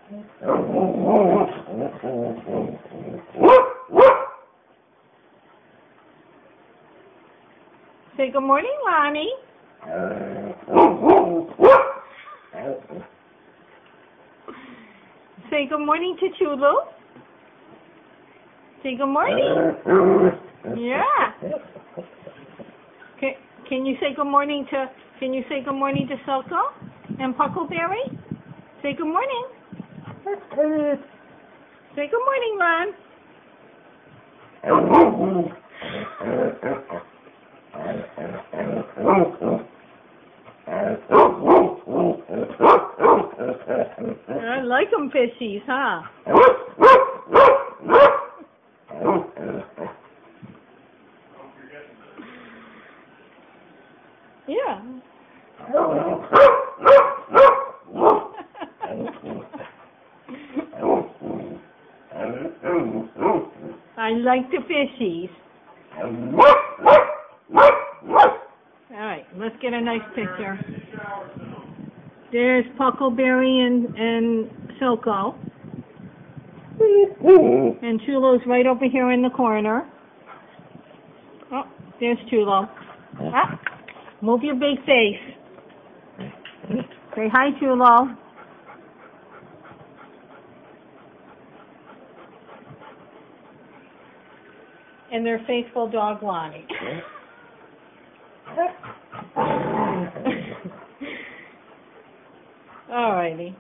Say good morning, Lonnie. Say good morning to Chulu. Say good morning. Yeah. Can you say good morning to Silco and Puckleberry? Say good morning. Say good morning, Ron. I like them fishies, huh? Yeah. I like the fishies. All right, let's get a nice picture. There's Puckleberry and Silco. And Chulo's right over here in the corner. Oh, there's Chulo. Ah, move your big face. Say hi, Chulo. And their faithful dog, Lonnie. All righty.